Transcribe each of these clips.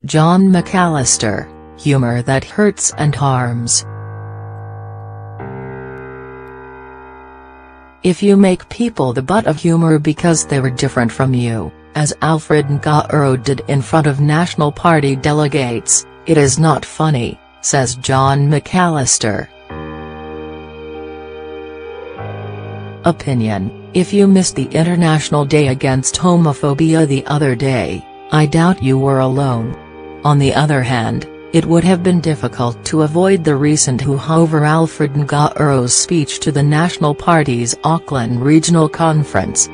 John Macalister, humor that hurts and harms. If you make people the butt of humor because they were different from you, as Alfred Nga'uro did in front of National Party delegates, it is not funny, says John Macalister. Opinion: if you missed the International Day Against Homophobia the other day, I doubt you were alone. On the other hand, it would have been difficult to avoid the recent hoo-ha over Alfred Nga'uro's speech to the National Party's Auckland Regional Conference.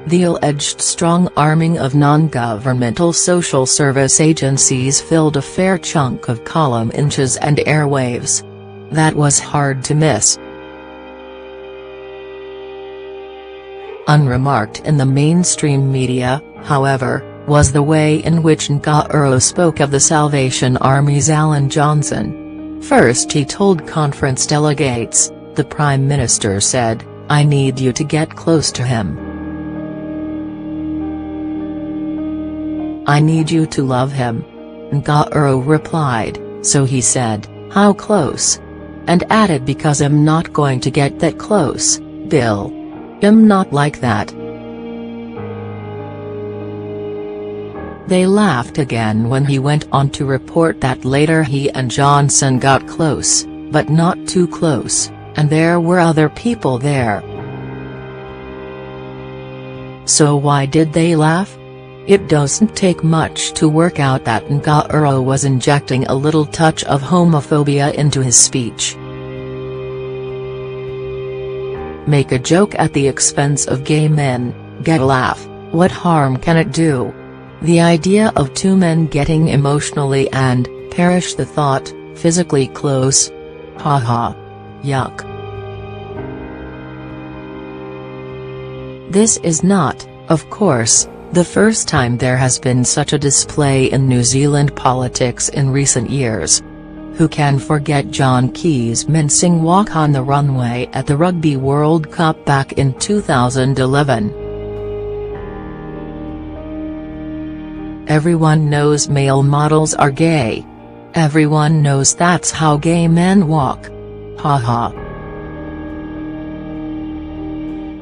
The alleged strong-arming of non-governmental social service agencies filled a fair chunk of column inches and airwaves. That was hard to miss. Unremarked in the mainstream media, however, was the way in which Nga'uro spoke of the Salvation Army's Alan Johnson. First he told conference delegates, the Prime Minister said, "I need you to get close to him. I need you to love him." Nga'uro replied, "So he said, how close?" And added, "Because I'm not going to get that close, Bill. I'm not like that." They laughed again when he went on to report that later he and Johnson got close, but not too close, and there were other people there. So why did they laugh? It doesn't take much to work out that Nga'uro was injecting a little touch of homophobia into his speech. Make a joke at the expense of gay men, get a laugh, what harm can it do? The idea of two men getting emotionally and, perish the thought, physically close? Ha. Yuck. This is not, of course, the first time there has been such a display in New Zealand politics in recent years. Who can forget John Key's mincing walk on the runway at the Rugby World Cup back in 2011? Everyone knows male models are gay. Everyone knows that's how gay men walk. Ha.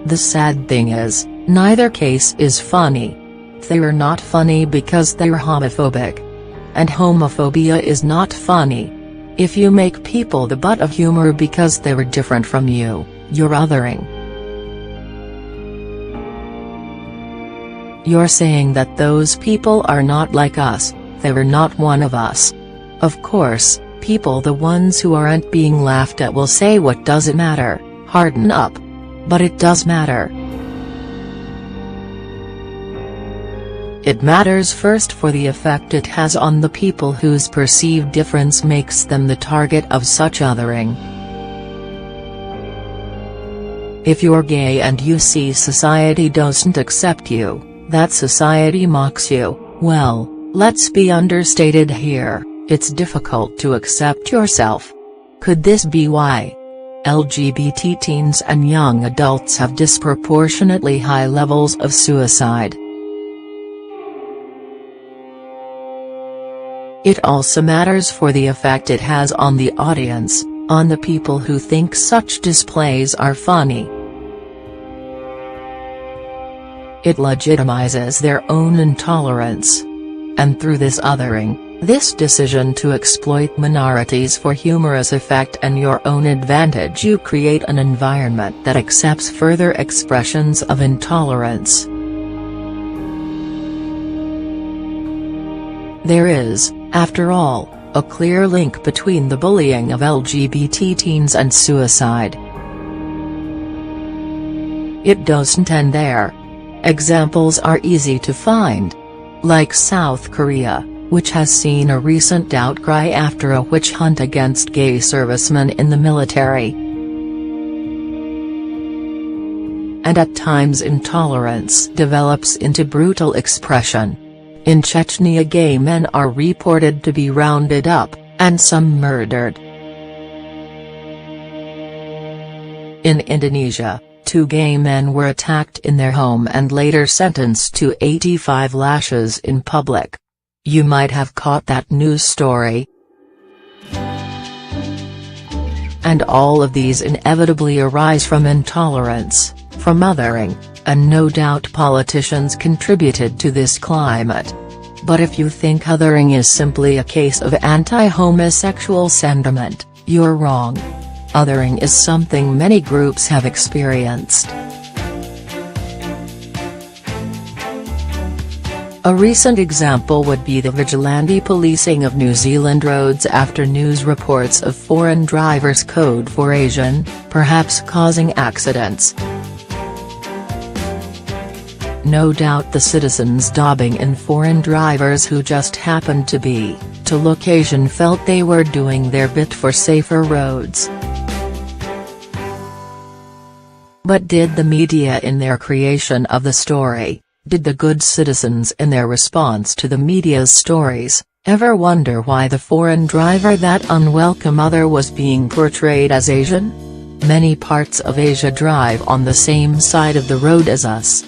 The sad thing is, neither case is funny. They're not funny because they're homophobic. And homophobia is not funny. If you make people the butt of humor because they were different from you, you're othering. You're saying that those people are not like us, they were not one of us. Of course, people, the ones who aren't being laughed at, will say, what does it matter, harden up. But it does matter. It matters first for the effect it has on the people whose perceived difference makes them the target of such othering. If you're gay and you see society doesn't accept you, that society mocks you, well, let's be understated here, it's difficult to accept yourself. Could this be why LGBT teens and young adults have disproportionately high levels of suicide? It also matters for the effect it has on the audience, on the people who think such displays are funny. It legitimizes their own intolerance. And through this othering, this decision to exploit minorities for humorous effect and your own advantage, you create an environment that accepts further expressions of intolerance. There is, after all, a clear link between the bullying of LGBT teens and suicide. It doesn't end there. Examples are easy to find. Like South Korea, which has seen a recent outcry after a witch hunt against gay servicemen in the military. And at times intolerance develops into brutal expression. In Chechnya, gay men are reported to be rounded up, and some murdered. In Indonesia, 2 gay men were attacked in their home and later sentenced to 85 lashes in public. You might have caught that news story. And all of these inevitably arise from intolerance, from othering, and no doubt politicians contributed to this climate. But if you think othering is simply a case of anti-homosexual sentiment, you're wrong. Othering is something many groups have experienced. A recent example would be the vigilante policing of New Zealand roads after news reports of foreign drivers code for Asian, perhaps causing accidents. No doubt the citizens dobbing in foreign drivers who just happened to look Asian felt they were doing their bit for safer roads. But did the media in their creation of the story, did the good citizens in their response to the media's stories, ever wonder why the foreign driver, that unwelcome other, was being portrayed as Asian? Many parts of Asia drive on the same side of the road as us.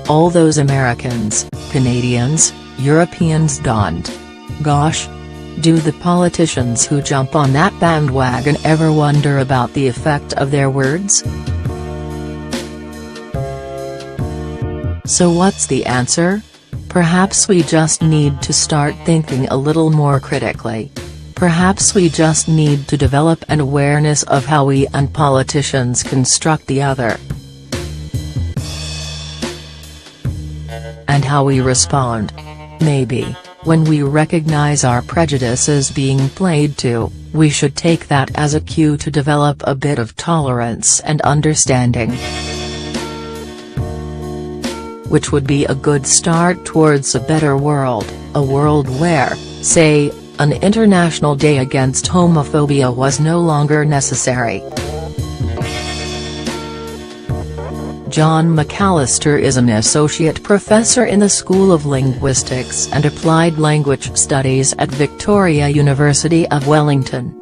All those Americans, Canadians, Europeans don't. Gosh. Do the politicians who jump on that bandwagon ever wonder about the effect of their words? So what's the answer? Perhaps we just need to start thinking a little more critically. Perhaps we just need to develop an awareness of how we and politicians construct the other. And how we respond. Maybe, when we recognize our prejudices being played to, we should take that as a cue to develop a bit of tolerance and understanding. Which would be a good start towards a better world, a world where, say, an International Day Against Homophobia was no longer necessary. John Macalister is an associate professor in the School of Linguistics and Applied Language Studies at Victoria University of Wellington.